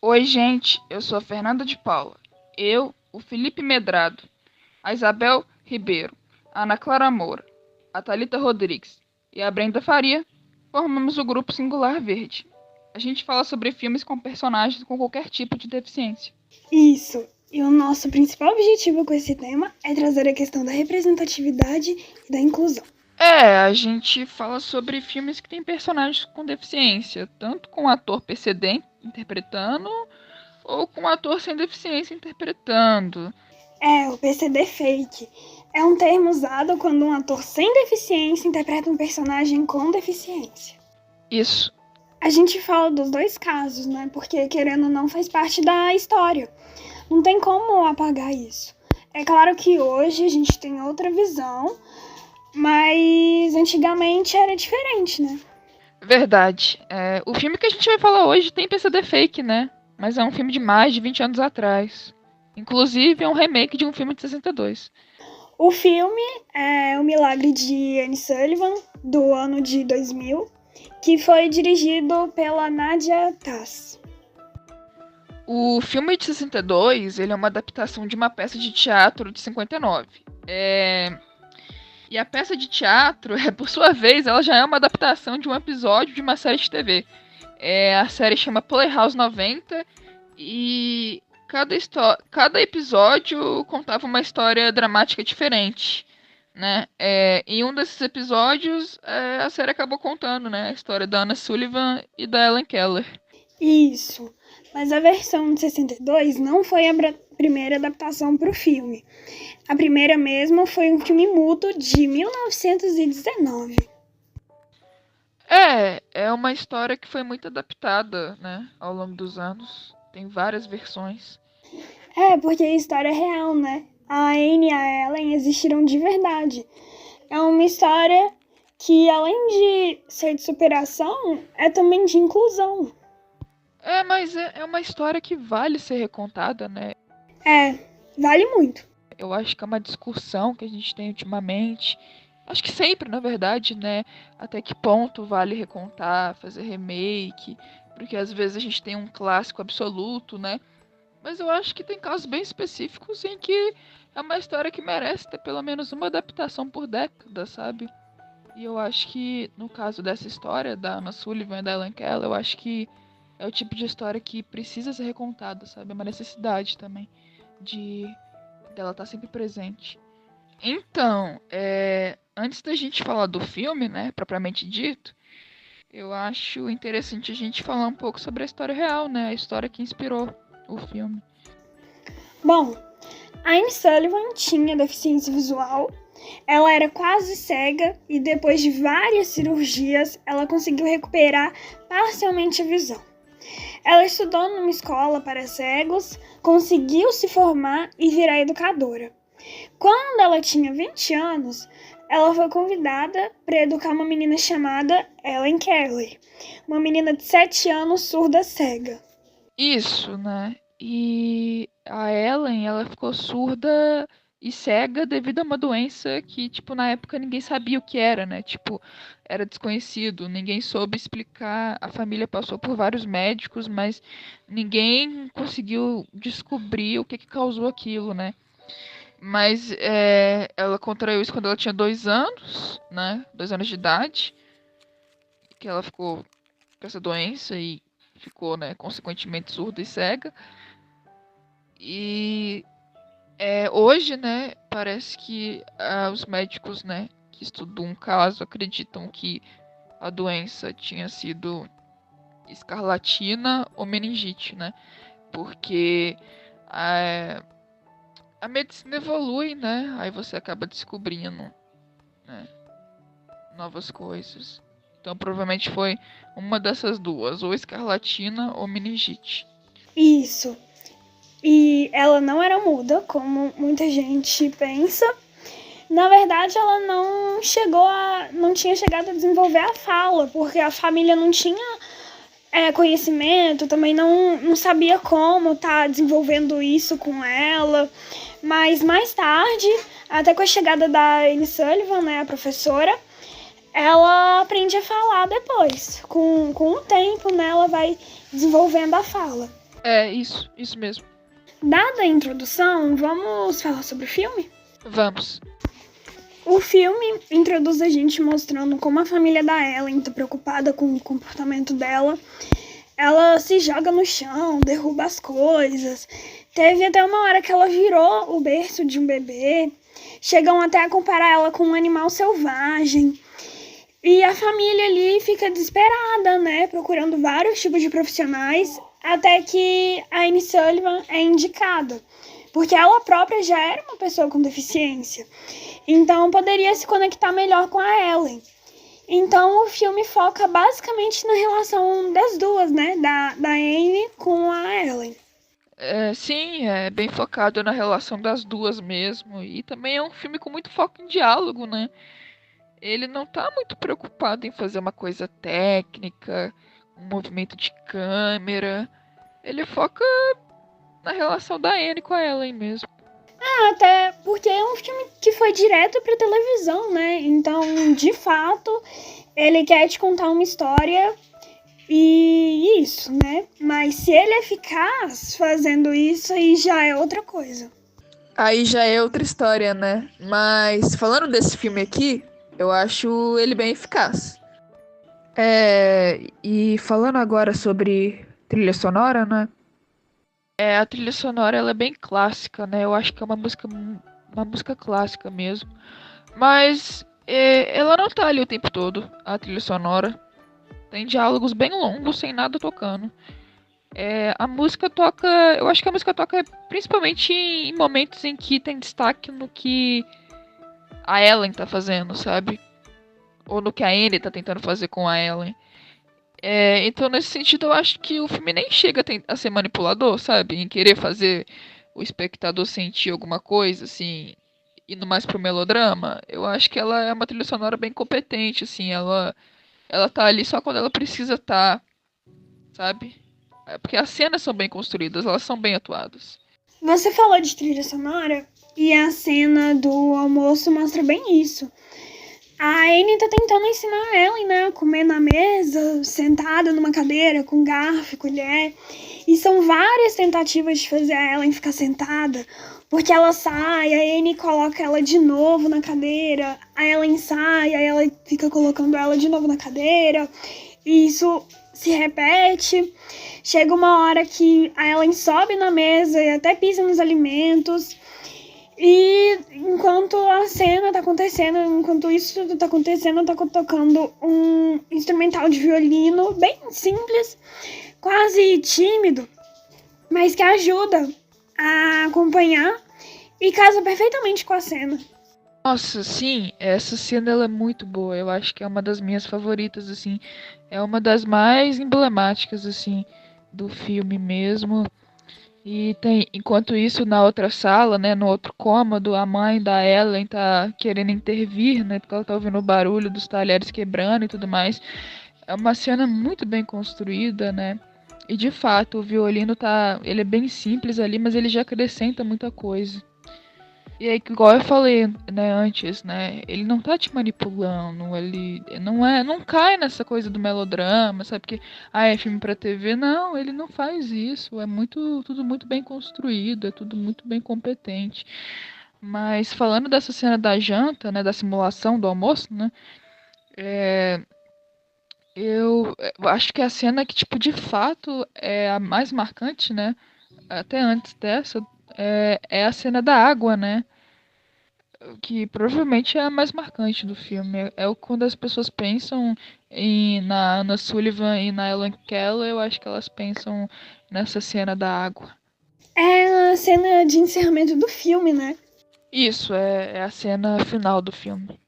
Oi, gente, eu sou a Fernanda de Paula. Eu, o Felipe Medrado, a Isabel Ribeiro, a Ana Clara Moura, a Thalita Rodrigues e a Brenda Faria formamos o Grupo Singular Verde. A gente fala sobre filmes com personagens com qualquer tipo de deficiência. Isso. E o nosso principal objetivo com esse tema é trazer a questão da representatividade e da inclusão. A gente fala sobre filmes que têm personagens com deficiência, tanto com o ator PCD interpretando ou com o ator sem deficiência interpretando. O PCD fake é um termo usado quando um ator sem deficiência interpreta um personagem com deficiência. Isso. A gente fala dos dois casos, né? Porque querendo ou não faz parte da história. Não tem como apagar isso. É claro que hoje a gente tem outra visão, mas antigamente era diferente, né? Verdade. O filme que a gente vai falar hoje tem PCD fake, né? Mas é um filme de mais de 20 anos atrás. Inclusive, é um remake de um filme de 62. O filme é O Milagre de Annie Sullivan, do ano de 2000, que foi dirigido pela Nadia Tass. O filme de 62, ele é uma adaptação de uma peça de teatro de 59. E a peça de teatro, por sua vez, ela já é uma adaptação de um episódio de uma série de TV. A série chama Playhouse 90 e cada episódio contava uma história dramática diferente, né? Em um desses episódios, a série acabou contando, né, a história da Anna Sullivan e da Ellen Keller. Isso, mas a versão de 62 não foi a primeira adaptação para o filme. A primeira mesmo foi um filme mudo de 1919. É uma história que foi muito adaptada, né, ao longo dos anos. Tem várias versões. Porque a história é real, né? A Anne e a Ellen existiram de verdade. É uma história que, além de ser de superação, é também de inclusão. Mas é uma história que vale ser recontada, né? Vale muito. Eu acho que é uma discussão que a gente tem ultimamente. Acho que sempre, na verdade, né? Até que ponto vale recontar, fazer remake. Porque às vezes a gente tem um clássico absoluto, né? Mas eu acho que tem casos bem específicos em que é uma história que merece ter pelo menos uma adaptação por década, sabe? E eu acho que, no caso dessa história, da Anna Sullivan e da Ellen Keller, eu acho que é o tipo de história que precisa ser recontada, sabe? É uma necessidade também de dela estar sempre presente. Então, antes da gente falar do filme, né, propriamente dito, eu acho interessante a gente falar um pouco sobre a história real, né, a história que inspirou o filme. Bom, a Anne Sullivan tinha deficiência visual, ela era quase cega e depois de várias cirurgias ela conseguiu recuperar parcialmente a visão. Ela estudou numa escola para cegos, conseguiu se formar e virar educadora. Quando ela tinha 20 anos, ela foi convidada para educar uma menina chamada Ellen Keller, uma menina de 7 anos surda cega. Isso, né? E a Ellen, ela ficou surda e cega devido a uma doença que, tipo, na época ninguém sabia o que era, né? Tipo, era desconhecido, ninguém soube explicar. A família passou por vários médicos, mas ninguém conseguiu descobrir o que causou aquilo, né? Mas ela contraiu isso quando ela tinha 2 anos, né? 2 anos de idade, que ela ficou com essa doença e ficou, né, consequentemente surda e cega. E hoje, né, parece que os médicos, né, que estudam um caso acreditam que a doença tinha sido escarlatina ou meningite, né? Porque a medicina evolui, né? Aí você acaba descobrindo, né, novas coisas. Então provavelmente foi uma dessas duas, ou escarlatina ou meningite. Isso. E ela não era muda, como muita gente pensa. Na verdade, ela não tinha chegado a desenvolver a fala, porque a família não tinha conhecimento, também não sabia como tá desenvolvendo isso com ela. Mas mais tarde, até com a chegada da Anne Sullivan, né, a professora, ela aprende a falar depois. Com o tempo, né, ela vai desenvolvendo a fala. É, isso mesmo. Dada a introdução, vamos falar sobre o filme? Vamos. O filme introduz a gente mostrando como a família da Ellen tá preocupada com o comportamento dela. Ela se joga no chão, derruba as coisas. Teve até uma hora que ela virou o berço de um bebê. Chegam até a comparar ela com um animal selvagem. E a família ali fica desesperada, né? Procurando vários tipos de profissionais. Até que a Annie Sullivan é indicada. Porque ela própria já era uma pessoa com deficiência. Então poderia se conectar melhor com a Ellen. Então o filme foca basicamente na relação das duas, né? Da Annie com a Ellen. Sim, é bem focado na relação das duas mesmo. E também é um filme com muito foco em diálogo, né? Ele não tá muito preocupado em fazer uma coisa técnica, um movimento de câmera. Ele foca na relação da Anne com a Ellen mesmo. Até porque é um filme que foi direto pra televisão, né? Então, de fato, ele quer te contar uma história e isso, né? Mas se ele é eficaz fazendo isso, aí já é outra coisa. Aí já é outra história, né? Mas falando desse filme aqui, eu acho ele bem eficaz. E falando agora sobre trilha sonora, né? A trilha sonora ela é bem clássica, né? Eu acho que é uma música clássica mesmo. Mas ela não tá ali o tempo todo, a trilha sonora. Tem diálogos bem longos, sem nada tocando. A música toca. Eu acho que a música toca principalmente em momentos em que tem destaque no que a Ellen tá fazendo, sabe? Ou no que a Annie tá tentando fazer com a Ellen. Então, nesse sentido, eu acho que o filme nem chega a ser manipulador, sabe? Em querer fazer o espectador sentir alguma coisa, assim, indo mais pro melodrama. Eu acho que ela é uma trilha sonora bem competente, assim. Ela tá ali só quando ela precisa estar, sabe? Porque as cenas são bem construídas, elas são bem atuadas. Você falou de trilha sonora e a cena do almoço mostra bem isso. A Annie tá tentando ensinar a Ellen, né, a comer na mesa, sentada numa cadeira, com garfo e colher. E são várias tentativas de fazer a Ellen ficar sentada, porque ela sai, a Annie coloca ela de novo na cadeira, a Ellen sai, aí ela fica colocando ela de novo na cadeira. E isso se repete. Chega uma hora que a Ellen sobe na mesa e até pisa nos alimentos. E enquanto a cena tá acontecendo, enquanto isso tudo tá acontecendo, tá tocando um instrumental de violino bem simples, quase tímido, mas que ajuda a acompanhar e casa perfeitamente com a cena. Nossa, sim, essa cena ela é muito boa. Eu acho que é uma das minhas favoritas, assim. É uma das mais emblemáticas, assim, do filme mesmo. E tem, enquanto isso, na outra sala, né, no outro cômodo, a mãe da Ellen tá querendo intervir, né, porque ela tá ouvindo o barulho dos talheres quebrando e tudo mais. É uma cena muito bem construída, né? E de fato, o violino ele é bem simples ali, mas ele já acrescenta muita coisa. E aí, igual eu falei, né, antes, né, ele não tá te manipulando, ele não cai nessa coisa do melodrama, sabe, porque, é filme pra TV, não, ele não faz isso, tudo muito bem construído, é tudo muito bem competente. Mas falando dessa cena da janta, né, da simulação do almoço, né, eu acho que a cena que, tipo, de fato é a mais marcante, né, até antes dessa, é a cena da água, né, que provavelmente é a mais marcante do filme. Quando as pessoas pensam na Anna Sullivan e na Ellen Keller, eu acho que elas pensam nessa cena da água. É a cena de encerramento do filme, né? Isso, é a cena final do filme.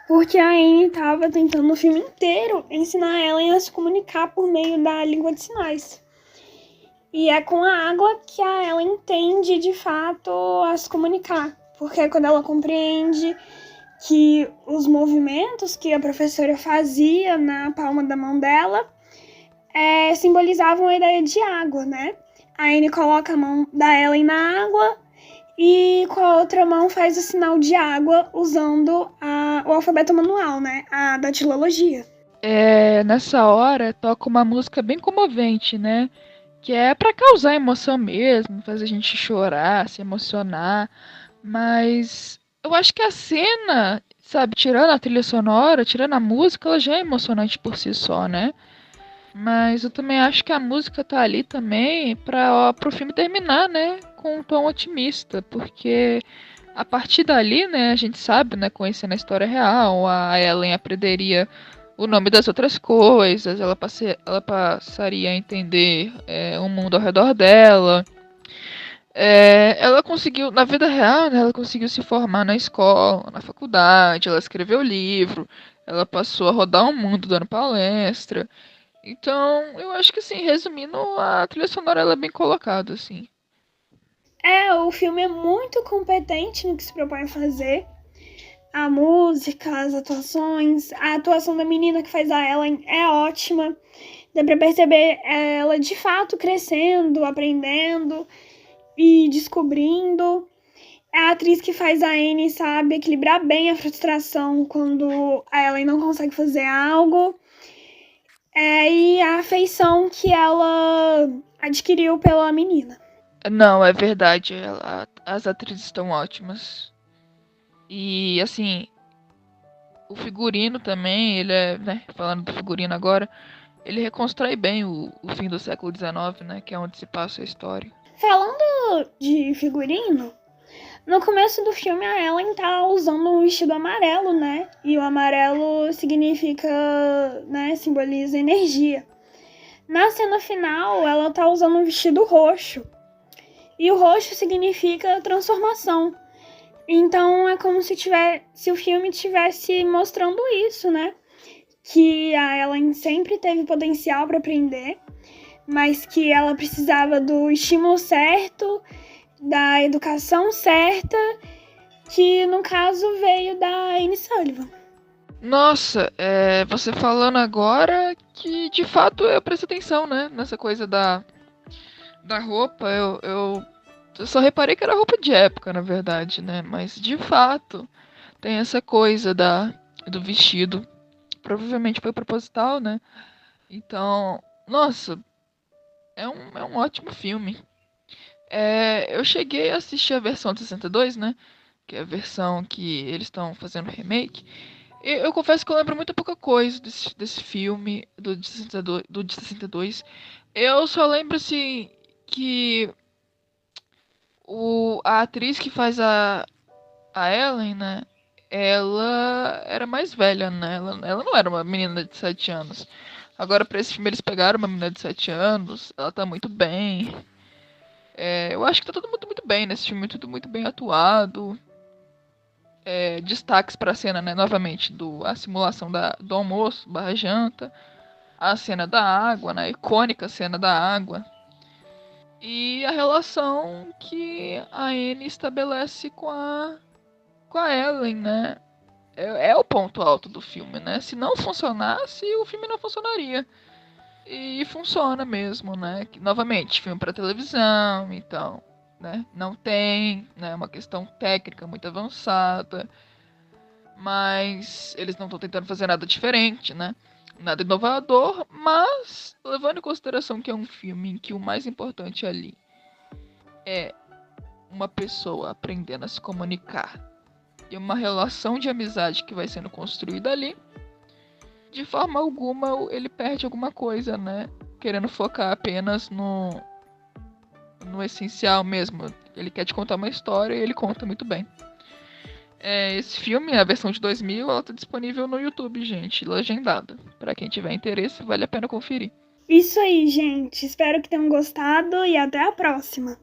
Porque a Annie tava tentando o filme inteiro ensinar a Ellen a se comunicar por meio da língua de sinais. E é com a água que a Ellen entende de fato a se comunicar. Porque quando ela compreende que os movimentos que a professora fazia na palma da mão dela simbolizavam a ideia de água, né? A Annie coloca a mão da Ellen na água e com a outra mão faz o sinal de água usando o alfabeto manual, né? A datilologia. Nessa hora toca uma música bem comovente, né? que é pra causar emoção mesmo, fazer a gente chorar, se emocionar. Mas eu acho que a cena, sabe, tirando a trilha sonora, tirando a música, ela já é emocionante por si só, né? Mas eu também acho que a música tá ali também pro filme terminar, né? Com um tom otimista, porque a partir dali, né, a gente sabe, né, conhecendo a história real, a Ellen aprenderia o nome das outras coisas, ela passaria a entender o mundo ao redor dela. Ela conseguiu, na vida real, né, ela conseguiu se formar na escola, na faculdade, ela escreveu livro, ela passou a rodar o mundo dando palestra. Então, eu acho que, assim, resumindo, a trilha sonora ela é bem colocada, assim. O filme é muito competente no que se propõe a fazer. A música, as atuações, a atuação da menina que faz a Ellen é ótima. Dá pra perceber ela de fato crescendo, aprendendo e descobrindo. A atriz que faz a Anne sabe equilibrar bem a frustração quando a Ellen não consegue fazer algo. E a afeição que ela adquiriu pela menina. Não, é verdade, as atrizes estão ótimas. E, assim, o figurino também, ele é, né, falando do figurino agora, ele reconstrói bem o fim do século XIX, né, que é onde se passa a história. Falando de figurino, no começo do filme a Ellen tá usando um vestido amarelo, né? E o amarelo significa, né, simboliza energia. Na cena final, ela tá usando um vestido roxo. E o roxo significa transformação. Então é como se o filme estivesse mostrando isso, né? Que a Ellen sempre teve potencial para aprender, mas que ela precisava do estímulo certo, da educação certa, que no caso veio da Anne Sullivan. Nossa, você falando agora que de fato eu presto atenção, né, nessa coisa da roupa, eu só reparei que era roupa de época, na verdade, né, mas de fato tem essa coisa do vestido. Provavelmente foi proposital, né? Então, nossa, é um ótimo filme. Eu cheguei a assistir a versão de 62, né? Que é a versão que eles estão fazendo remake. E eu confesso que eu lembro muito pouca coisa desse filme, do de 62, do de 62. Eu só lembro, assim, que a atriz que faz a Ellen, né? Ela era mais velha, né? Ela não era uma menina de 7 anos. Agora, pra esse filme, eles pegaram uma menina de 7 anos. Ela tá muito bem. Eu acho que tá todo mundo muito bem nesse filme. Tudo muito bem atuado. Destaques pra cena, né? Novamente, a simulação do almoço, barra janta. A cena da água, né? A icônica cena da água. E a relação que a Anne estabelece com a Ellen, né? É o ponto alto do filme, né? Se não funcionasse, o filme não funcionaria. E funciona mesmo, né? Novamente, filme para televisão, então, né? Não tem, né? Uma questão técnica muito avançada, mas eles não estão tentando fazer nada diferente, né? Nada inovador, mas levando em consideração que é um filme em que o mais importante ali é uma pessoa aprendendo a se comunicar e uma relação de amizade que vai sendo construída ali, de forma alguma ele perde alguma coisa, né? Querendo focar apenas no essencial mesmo. Ele quer te contar uma história e ele conta muito bem. Esse filme, a versão de 2000, ela tá disponível no YouTube, gente, legendada. Pra quem tiver interesse, vale a pena conferir. Isso aí, gente. Espero que tenham gostado e até a próxima.